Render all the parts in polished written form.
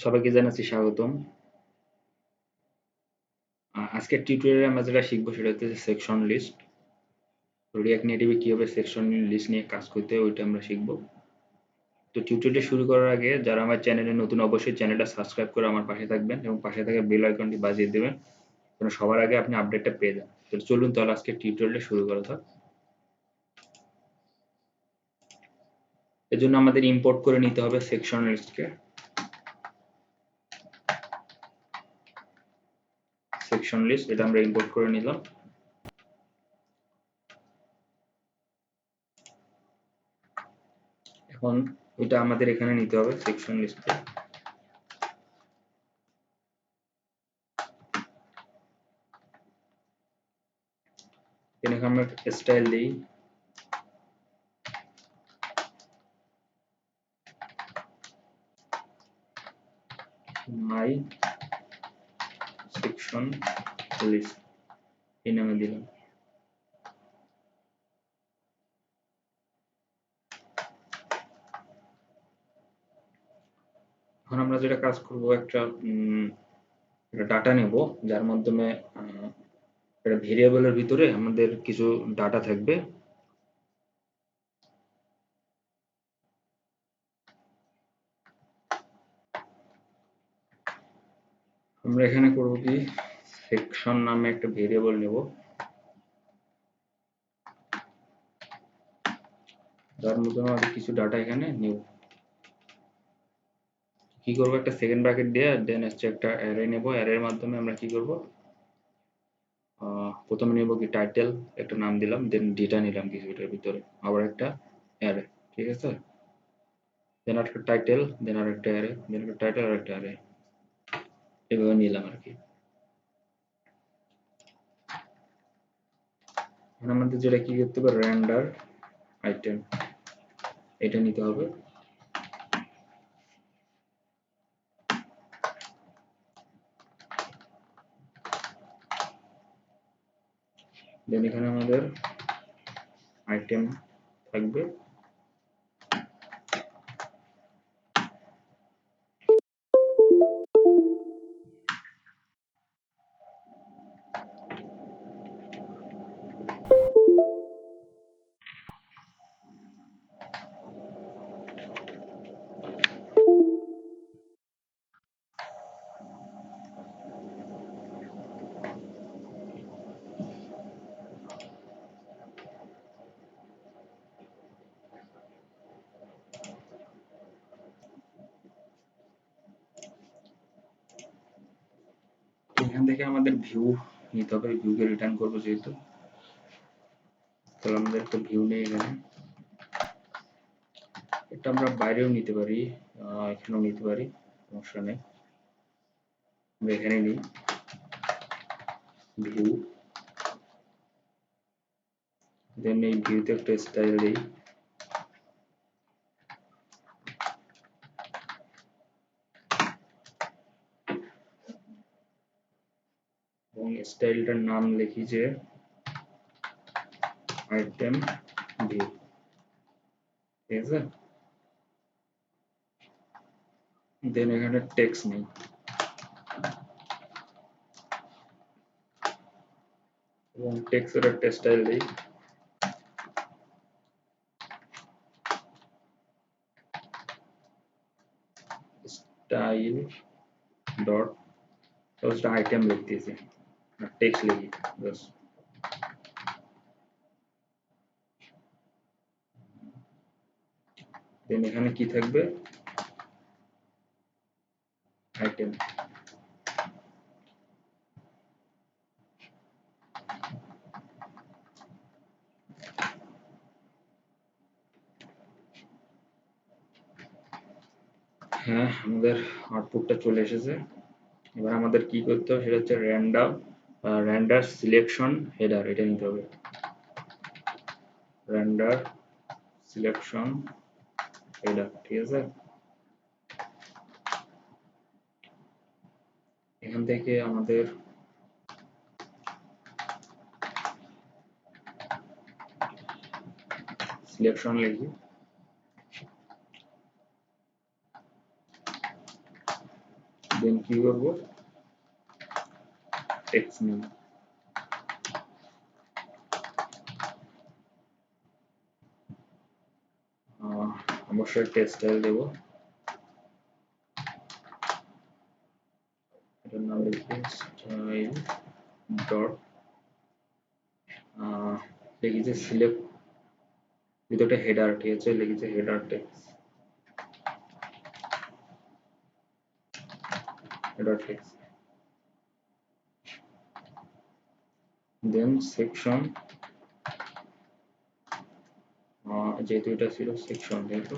সবাইকে জানাচ্ছি স্বাগতম। আজকের টিউটোরিয়ালে আমরা যেটা শিখবো সেটা হচ্ছে সেকশন লিস্ট। রিঅ্যাক্ট নেটিভে কিভাবে সেকশন লিস্ট নিয়ে কাজ করতে হয় ওইটা আমরা শিখবো। তো টিউটোরিয়ালটি শুরু করার আগে যারা আমার চ্যানেলে নতুন অবশ্যই চ্যানেলটা সাবস্ক্রাইব করে আমার পাশে থাকবেন এবং পাশে থাকা বেল আইকনটি বাজিয়ে দেবেন যেন সবার আগে আপনি আপডেটটা পেয়ে যান। তো চলুন তাহলে আজকে টিউটোরিয়ালটা শুরু করা যাক। এর জন্য আমাদের ইম্পোর্ট করে নিতে হবে সেকশন লিস্টকে। সেকশন লিস্ট এটা আমরা ইম্পোর্ট করে নিলাম। এখন এটা আমাদের এখানে নিতে হবে সেকশন লিস্টে। এখানে আমরা স্টাইল দিই, মাই সেকশন লিস্ট এই নামে দিলাম। এখন আমরা যেটা কাজ করব একটা ডাটা নেব যার মাধ্যমে একটা ভেরিয়েবলের ভিতরে আমাদের কিছু ডাটা থাকবে। আমরা এখানে করব কি সেকশন নামে একটা ভেরিয়েবল নেব যার মধ্যে আমাদের কিছু ডাটা এখানে নেব। কি করব একটা সেকেন্ড ব্র্যাকেট দিয়ে দেন হচ্ছে একটা অ্যারে নেব। অ্যারের মাধ্যমে আমরা কি করব প্রথমে নেব কি টাইটেল একটা নাম দিলাম, দেন ডেটা নিলাম কিছু এটার ভিতরে, আবার একটা অ্যারে। ঠিক আছে, দেন একটা টাইটেল, দেন আর একটা অ্যারে, দেন একটা টাইটেল আর একটা অ্যারে, এভাবে নিলাম আর কি। এখন আমাদের যেটা কি করতে হবে রেন্ডার আইটেম এটা নিতে হবে। দেন এখানে আমাদের আইটেম থাকবে। এখান থেকে আমাদের ভিউ নিতে হবে, ভিউকে রিটার্ন করবো যেহেতু, তাহলে আমাদের একটা ভিউ নেই এখানে। এটা আমরা বাইরেও নিতে পারি, এখানেও নিতে পারি, সমস্যা নেই। আমরা এখানে নিই ভিউ, দেন এই ভিউতে একটা স্টাইল দিই। এবং স্টাইলটার নাম লিখি যে আইটেম ভিউ। ঠিক আছে, দেন এখানে টেক্সট নেই, এবং টেক্সটের একটা স্টাইল দিই। স্টাইল ডট জাস্ট আইটেম লিখতেছি, টেক্সট লিখি জাস্ট। দেন এখানে কি থাকবে আইটেম। হ্যাঁ, আমাদের আউটপুটটা চলে এসেছে। এবার আমাদের কি করতে হবে সেটা হচ্ছে রেন্ডার সিলেকশন হেডার, এটা নিতে হবে। রেন্ডার সিলেকশন হেডার, ঠিক আছে। এখান থেকে আমাদের সিলেকশন লিখি, দেন কি করব, টেক্সট নেব, অবশ্যই টেক্সট স্টাইল দেব, এটার নাম লিখি স্টাইল ডট লিখেছে সিলেক্ট ভিতরে হেডার, ঠিক আছে, লিখেছে হেডার টেক্সট, হেডার টেক্সট, দেন সেকশন, যেহেতু এটা ছিল সেকশন, যেহেতু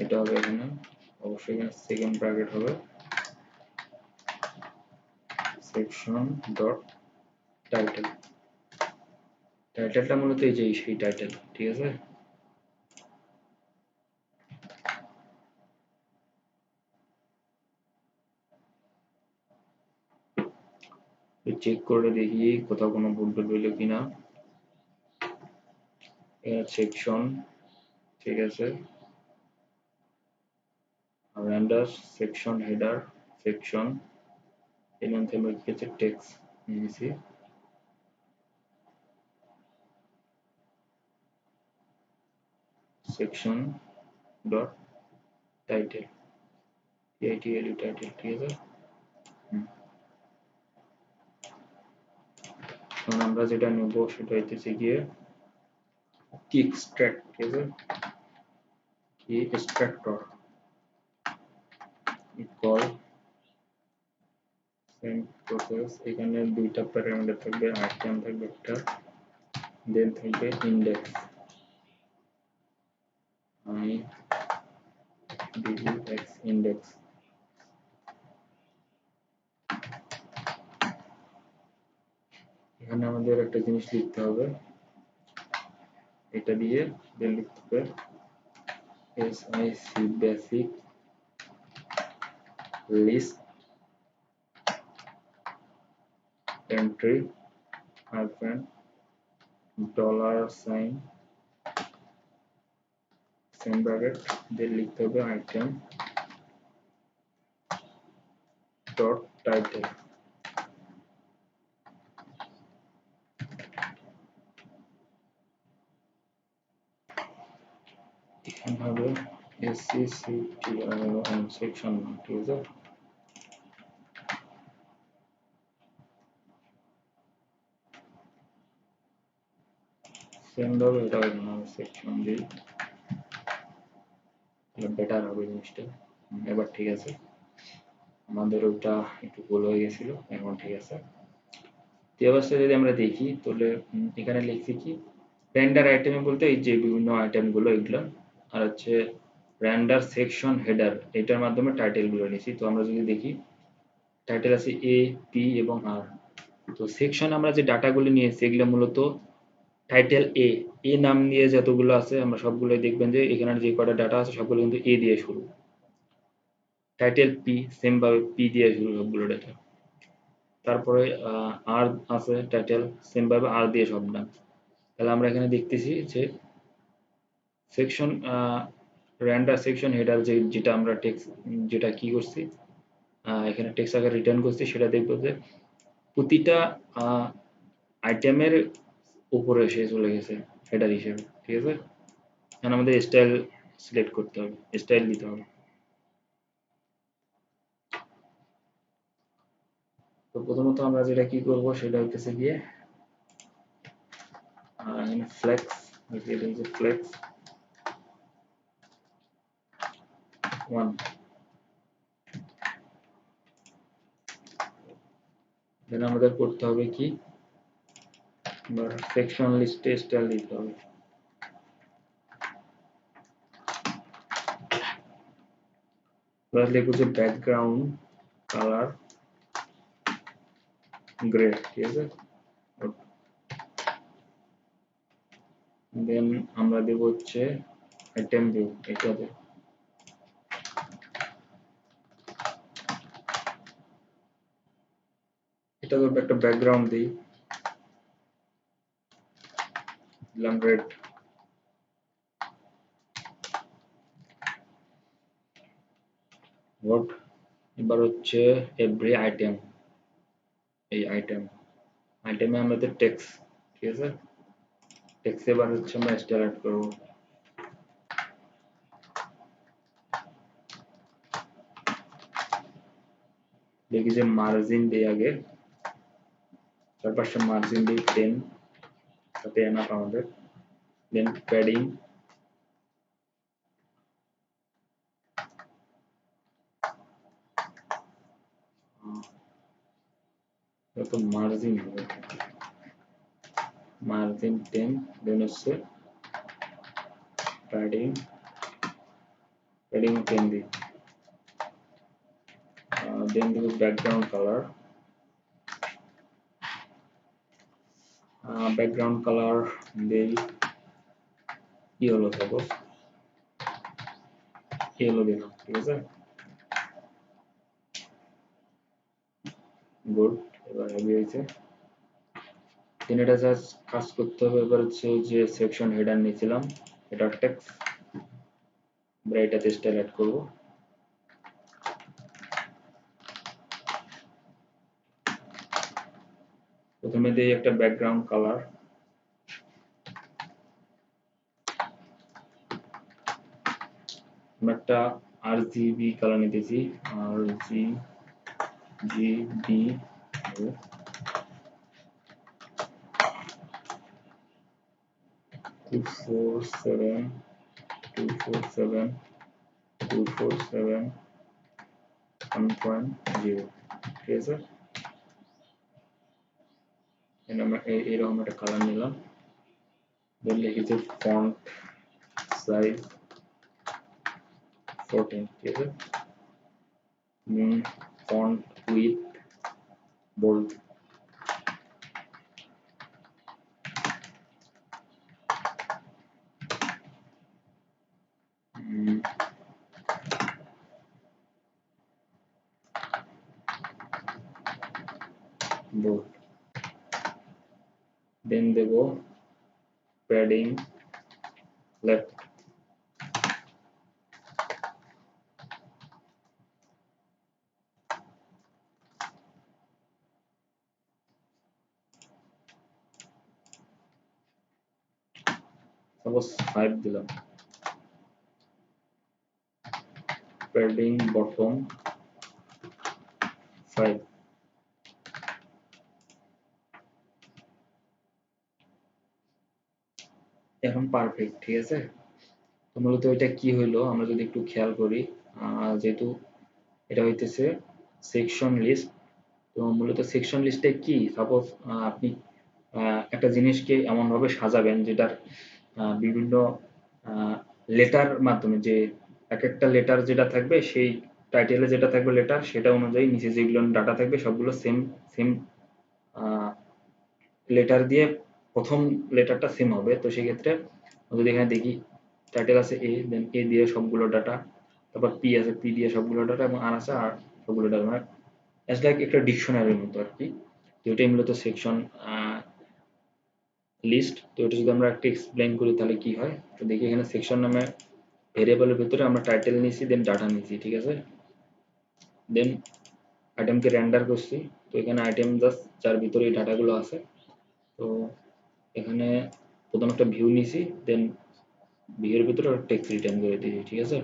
এটা হবে এখানে, অবশ্যই এখানে সেকেন্ড ব্র্যাকেট হবে, সেকশন ডট টাইটেল, টাইটেলটা মূলত এই যে সেই টাইটেল, ঠিক আছে। চেক করে দেখি কোথাও কোনো ভুল রইল কিনা, সেকশন, ঠিক আছে, রেন্ডার সেকশন হেডার সেকশন, এখান থেকে আমরা লিখেছি টেক্সট নিয়েছি, সেকশন ডট টাইটেল, টাইটেল, ঠিক আছে। এখন আমরা যেটা নেব সেটা হইতেছে গিয়ে কি এক্সট্রাক্ট, ঠিক আছে, কি এক্সট্রাক্টর কল সেম প্রসেস, এখানে দুইটা প্যারামিটার থাকবে, আইটেম থাকবে একটা, দেন থাকবে ইন্ডেক্স, আমি এক্স ইন্ডেক্স, এখানে আমাদের একটা জিনিস লিখতে হবে, এটা দিয়ে দেন লিখতে হবে সিক basic list entry hyphen dollar sign same bracket, then লিখতে হবে আইটেম ডট টাইটেল, এখানে হবে সেকশন, ঠিক আছে, সেম ভাবে এটা হবে সেকশন দিই, বেটার হবে জিনিসটা। এবার ঠিক আছে, আমাদের ওটা একটু ভুল হয়ে গেছিল, এখন ঠিক আছে। অবস্থা যদি আমরা দেখি তাহলে এখানে লিখছি কি রেন্ডার আইটেম বলতে এই যে বিভিন্ন আইটেম গুলো এগুলো, আর হচ্ছে রেন্ডার সেকশন হেডার, এটার মাধ্যমে টাইটেল গুলো নিয়েছি। তো আমরা যদি দেখি টাইটেল আছে এ, পি এবং আর, তো সেকশন আমরা যে ডাটাগুলো নিয়েছি এগুলো মূলত টাইটেল এ, এ নাম দিয়ে যতগুলো আছে আমরা সবগুলোই দেখবেন যে এখানে যে কটা ডাটা আছে সবগুলো কিন্তু এ দিয়ে শুরু, টাইটেল পি সেম ভাবে পি দিয়ে শুরু সবগুলো ডাটা, তারপরে আর আছে টাইটেল সেম ভাবে আর দিয়ে সব নাম। তাহলে আমরা এখানে দেখতেছি যে সেকশন রেন্ডার সেকশন হেডার যেটা আমরা টেক্সট যেটা কি করছি এখানে টেক্সট আকারে রিটার্ন করছি, সেটা দেখবো যে প্রতিটা আইটেমের উপরে এসে চলে গেছে হেডার হিসেবে, ঠিক আছে। এখন আমাদের স্টাইল সিলেক্ট করতে হবে, স্টাইল দিতে হবে। তো প্রথমত আমরা যেটা কি করব সেটা হচ্ছে গিয়ে ফ্লেক্স, ফ্লেক্স 1, দেন আমাদের করতে হবে কি সেকশন লিস্টে স্টাইল দিতে হবে, প্লাস লিখবো যে ব্যাকগ্রাউন্ড কালার গ্রে, ঠিক আছে। দেন আমরা দেব হচ্ছে আইটেম ভিউ, এটাতে এটা করবো একটা ব্যাকগ্রাউন্ড দিই, দিলাম রেড, হোয়াট এবার হচ্ছে এভরি আইটেম, এই আইটেমে আমাদের টেক্সট, ঠিক আছে, টেক্সট এবার হচ্ছে আমরা স্টাইল অ্যাড করব। দেখি যে মার্জিন দেই আগে, চারপাশে মার্জিন দিই 10, তাতে এনাফ আমাদের। দেন প্যাডিং, তো মার্জিন হবে, মার্জিন 10, দেন হচ্ছে প্যাডিং, প্যাডিং 10 দিই। দেন দিব ব্যাকগ্রাউন্ড কালার, ব্যাকগ্রাউন্ড কালার দেই ইয়েলো, সাপোজ ইয়েলো দিলাম, ঠিক আছে, গুড। এবার হেভি হয়েছে। দেন এটা জাস্ট কাজ করতে হবে। এবার হচ্ছে যে সেকশন হেডার নিয়েছিলাম, হেডার টেক্সট, আমরা এটাতে স্টাইল অ্যাড করব। প্রথমে দিই একটা ব্যাকগ্রাউন্ড কালার, আমরা একটা আরজিবি কালার নিতেছি, আরজিবি 247 247 247 1.0, ঠিক আছে। আমরা এরকম একটা কালার নিলাম, দেন লিখেছি ফন্ট সাইজ 14, ঠিক আছে, font with bold, bold. Then দেব প্যাডিং লেফট, সাপোজ 5 দিলাম, প্যাডিং বটম 5। এখন পারফেক্ট, ঠিক আছে। তো মূলত এটা কি হইলো আমরা যদি একটু খেয়াল করি, যেহেতু এটা হইতেছে সেকশন লিস্ট, তো মূলত সেকশন লিস্টে কি, সাপোজ আপনি একটা জিনিসকে এমনভাবে সাজাবেন যেটার বিভিন্ন লেটার মাধ্যমে, যে এক একটা লেটার যেটা থাকবে সেই টাইটেলে যেটা থাকবে লেটার, সেটা অনুযায়ী নিচে যেগুলো ডাটা থাকবে সবগুলো সেম সেম লেটার দিয়ে প্রথম লেটারটা সেম হবে। তো সেই ক্ষেত্রে যদি এখানে দেখি টাইটেল আছে এ, দেন এ দিয়ে সবগুলো ডাটা, তারপর পি আছে, পি দিয়ে সবগুলো ডাটা, এবং আর আছে আর সবগুলো ডাটা, মানে অ্যাজ লাইক একটা ডিকশনারির মতো আর কি। তো এটাই মূলত সেকশন লিস্ট। তো এটা যদি আমরা একটা এক্সপ্লেইন করি তাহলে কি হয়, তো দেখি এখানে সেকশন নামে ভেরিয়েবলের ভিতরে আমরা টাইটেল নিয়েছি, দেন ডাটা নিয়েছি, ঠিক আছে, দেন আইটেমকে রেন্ডার করছি। তো এখানে আইটেম জাস্ট যার ভিতরে এই ডাটাগুলো আছে, তো এখানে প্রথম একটা ভিউ নিয়েছি, দেন ভিউর ভিতরে টেক্সট রিটার্ন করে দিয়েছি, ঠিক আছে,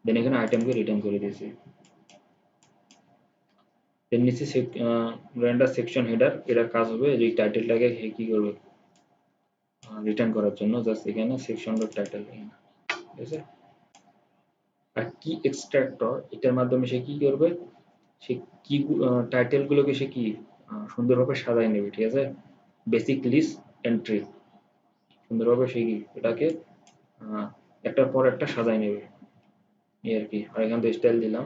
দেন এখানে আইটেমকে রিটার্ন করে দিয়েছি। দেন নিচে রেন্ডার সেকশন হেডার, এটার কাজ হবে যে টাইটেলটাকে কি করবে রিটার্ন করার জন্য, জাস্ট এখানে সেকশন ডট টাইটেল, ঠিক আছে। আর কি এক্সট্রাক্টর, এটার মাধ্যমে সে কি করবে, সে কি টাইটেল গুলোকে সে কি সুন্দরভাবে সাজায় নেবে, ঠিক আছে, বেসিক লিস্ট এন্ট্রি সুন্দরভাবে সে কি এটাকে একটার পর একটা সাজায় নেবে, এই আর কি। আর এখান থেকে স্টাইল দিলাম।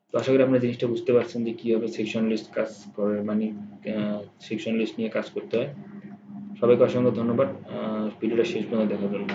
তো আশা করি আপনারা জিনিসটা বুঝতে পারছেন যে কিভাবে সেকশন লিস্ট কাজ করে, মানে সেকশন লিস্ট নিয়ে কাজ করতে হয়। সবাইকে অসংখ্য ধন্যবাদ ভিডিওটা শেষ পর্যন্ত দেখার জন্য।